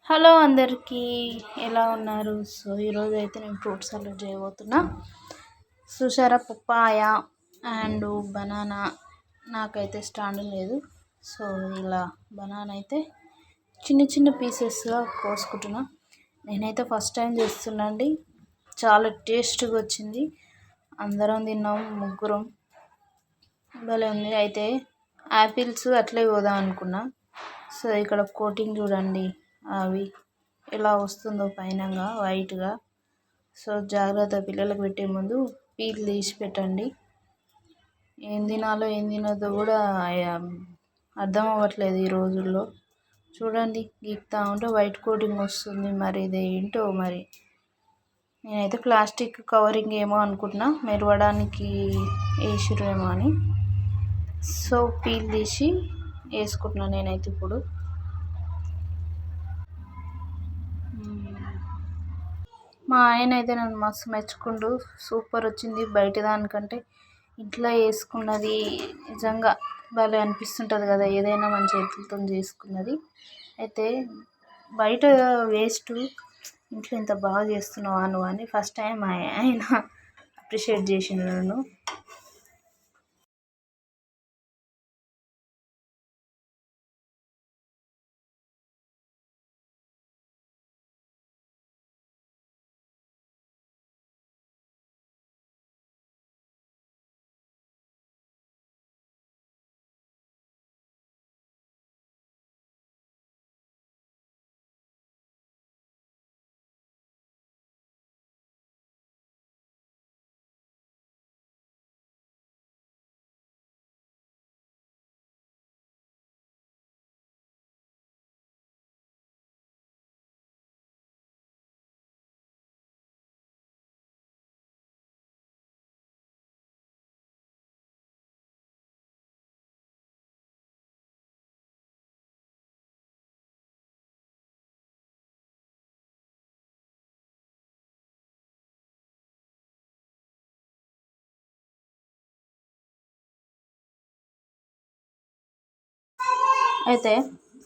Hello అందరికీ, ఎలా ఉన్నారు? సో ఈరోజు అయితే నేను ఫ్రూట్ సలాడ్ చేయబోతున్నా. చూసారా, పప్పాయ అండ్ బనానా. నాకైతే స్టాండ్ లేదు, సో ఇలా బనానా అయితే చిన్న చిన్న పీసెస్గా కోసుకుంటున్నా. నేనైతే ఫస్ట్ టైం చేస్తున్నా అండి. చాలా టేస్ట్గా వచ్చింది. అందరం తిన్నాం, ముగ్గురం. భలే ఉంది. అయితే యాపిల్స్ అట్లే పోదాం అనుకున్నా. సో ఇక్కడ కోటింగ్ చూడండి, అవి ఎలా వస్తుందో పైనంగా వైట్గా. సో జాగ్రత్త, పిల్లలకు పెట్టే ముందు పీల్ తీసి పెట్టండి. ఏం తినాలో ఏం తినొద్దో కూడా అర్థం అవ్వట్లేదు ఈ రోజుల్లో. చూడండి, గీక్తా ఉంటే వైట్ కోటింగ్ వస్తుంది. మరి ఇది ఏంటో మరి. నేనైతే ప్లాస్టిక్ కవరింగ్ ఏమో అనుకుంటున్నా, మెరవడానికి వేసిరేమో అని. సో పీల్ తీసి వేసుకుంటున్నాను నేనైతే ఇప్పుడు. మా ఆయన అయితే నన్ను మస్తు మెచ్చుకుంటూ, సూపర్ వచ్చింది, బయట దానికంటే ఇంట్లో వేసుకున్నది నిజంగా భలే అనిపిస్తుంటుంది కదా, ఏదైనా మన చేతులతో చేసుకున్నది. అయితే బయట వేస్ట్, ఇంట్లో ఇంత బాగా చేస్తున్నావా నువ్వు అని ఫస్ట్ టైం ఆయన అప్రిషియేట్ చేసిండు నన్ను. అయితే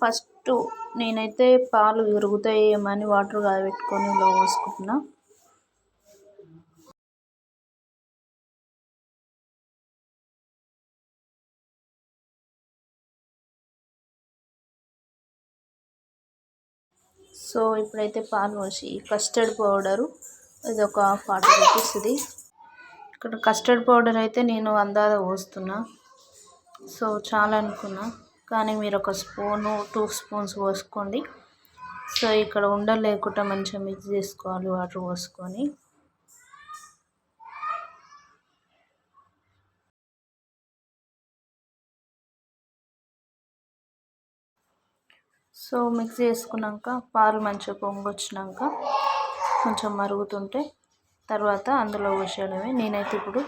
ఫస్ట్ నేనైతే పాలు విరుగుతాయేమని వాటర్ కాగబెట్టుకొని ఇలా పోసుకుంటున్నా. సో ఇప్పుడైతే పాలు పోసి కస్టర్డ్ పౌడరు, ఇది ఒక 40 రూపీస్ ఇది. ఇక్కడ కస్టర్డ్ పౌడర్ అయితే నేను అందాజ పోస్తున్నా. సో చాలా అనుకున్నా, కానీ మీరు ఒక స్పూను 2 స్పూన్స్ పోసుకోండి. సో ఇక్కడ ఉండలు లేకుండా మంచిగా మిక్స్ చేసుకోవాలి వాటర్ పోసుకొని. సో మిక్స్ చేసుకున్నాక పాలు మంచిగా పొంగొచ్చినాక కొంచెం మరుగుతుంటే తర్వాత అందులో పోసేయడమే. నేనైతే ఇప్పుడు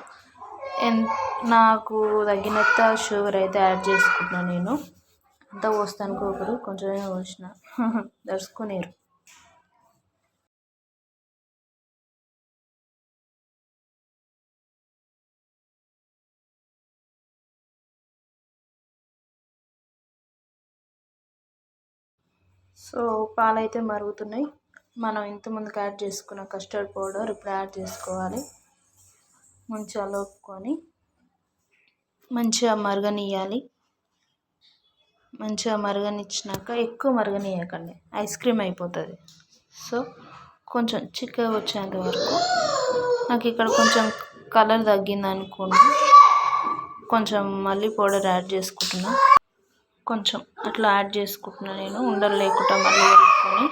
నాకు తగినంత షుగర్ అయితే యాడ్ చేసుకుంటున్నాను. నేను అంతా పోస్తాను ఒకరు, కొంచెమే పోసిన దడుచుకునేరు. సో పాలైతే మరుగుతున్నాయి. మనం ఇంతకుముందుకు యాడ్ చేసుకున్న కస్టర్డ్ పౌడర్ ఇప్పుడు యాడ్ చేసుకోవాలి. మంచిగా కలుపుకొని మంచిగా మరగనియాలి. మంచిగా మరగనిచ్చినాక ఎక్కువ మరగనియకండి, ఐస్ క్రీమ్ అయిపోతుంది. సో కొంచెం చిక్కగా వచ్చేంత వరకు. నాకు ఇక్కడ కొంచెం కలర్ తగ్గింది అనుకోండి, కొంచెం మళ్ళీ పౌడర్ యాడ్ చేసుకుంటున్నా. కొంచెం అట్లా యాడ్ చేసుకుంటున్నా నేను, ఉండలు లేకుండా మళ్ళీ కలుపుకొని.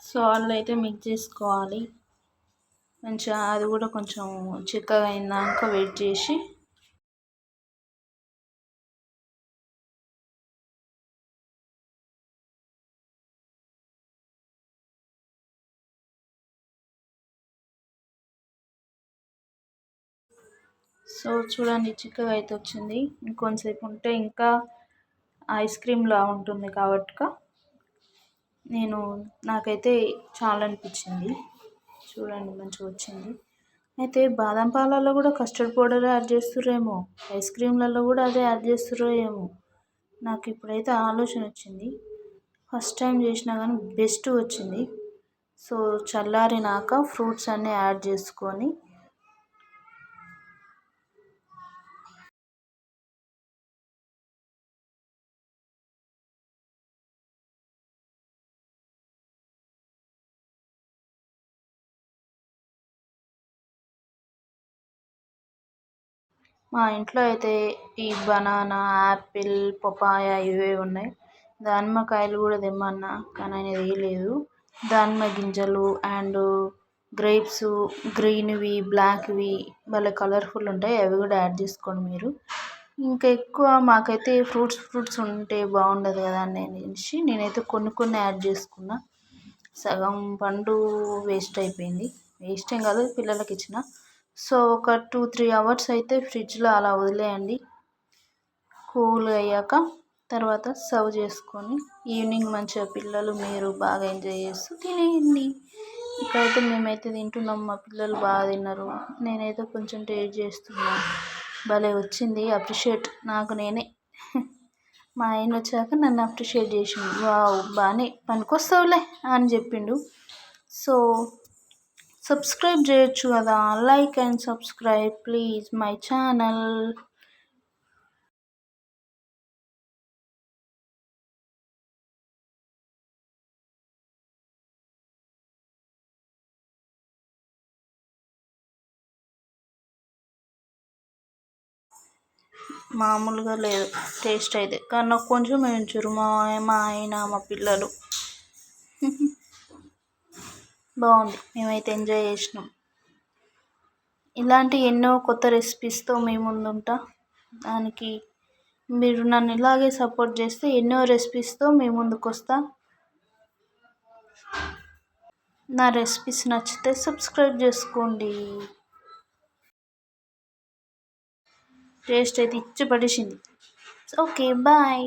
సో అందులో అయితే మిక్స్ చేసుకోవాలి మంచిగా. అది కూడా కొంచెం చిక్కగా అయినాక వెయిట్ చేసి సో చూడండి, చిక్కగా అయితే వచ్చింది. ఇంకొంచెంసేపు ఉంటే ఇంకా ఐస్ క్రీమ్లా ఉంటుంది కాబట్టి నాకైతే చాలా అనిపించింది. చూడండి మంచిగా వచ్చింది. అయితే బాదం పాలలో కూడా కస్టర్డ్ పౌడర్ యాడ్ చేస్తుర్రేమో, ఐస్ క్రీమ్లలో కూడా అదే యాడ్ చేస్తుర్రో ఏమో. నాకు ఇప్పుడైతే ఆలోచన వచ్చింది. ఫస్ట్ టైం చేసినా కానీ బెస్ట్ వచ్చింది. సో చల్లారినాక ఫ్రూట్స్ అన్నీ యాడ్ చేసుకొని మా ఇంట్లో అయితే ఈ బనానా, యాపిల్, పపాయ ఇవే ఉన్నాయి. దానిమ్మకాయలు కూడా తెమ్మన్నా కానీ ఆయన తేయలేదు. దానిమ్మ గింజలు అండ్ గ్రేప్స్, గ్రీన్వి, బ్లాక్వి భలే కలర్ఫుల్ ఉంటాయి. అవి కూడా యాడ్ చేసుకోండి మీరు. ఇంకా ఎక్కువ మాకైతే ఫ్రూట్స్ ఉంటే బాగుండదు కదా అనేసి నేనైతే కొన్ని యాడ్ చేసుకున్నా. సగం పండు వేస్ట్ అయిపోయింది. వేస్ట్ ఏం కాదు, పిల్లలకి ఇచ్చిన. సో ఒక 2-3 అవర్స్ అయితే ఫ్రిడ్జ్లో అలా వదిలేయండి. కూల్ అయ్యాక తర్వాత సర్వ్ చేసుకొని ఈవినింగ్ మంచిగా పిల్లలు మీరు బాగా ఎంజాయ్ చేస్తూ తినేయండి. ఇక్కడైతే మేమైతే తింటున్నాం, మా పిల్లలు బాగా తిన్నారు. నేనైతే కొంచెం టేస్ట్ చేస్తున్నా. భలే వచ్చింది. అప్రిషియేట్ నాకు నేనే. మా ఆయన వచ్చాక నన్ను అప్రిషియేట్ చేసిండు. వావ్ బాగానే పనికొస్తావులే అని చెప్పిండు. సో సబ్స్క్రైబ్ చేయొచ్చు కదా, like and subscribe please my channel. మామూలుగా లేదు టేస్ట్ అయితే, కానీ నాకు కొంచెం వేయించారు మా ఆయన మా పిల్లలు. బాగుంది, మేమైతే ఎంజాయ్ చేసినాం. ఇలాంటి ఎన్నో కొత్త రెసిపీస్తో మీ ముందు ఉంటా. దానికి మీరు నన్ను ఇలాగే సపోర్ట్ చేస్తే ఎన్నో రెసిపీస్తో మీ ముందుకు వస్తా. నా రెసిపీస్ నచ్చితే సబ్స్క్రైబ్ చేసుకోండి. టేస్ట్ అయితే ఇచ్చి పడేసింది. Okay bye.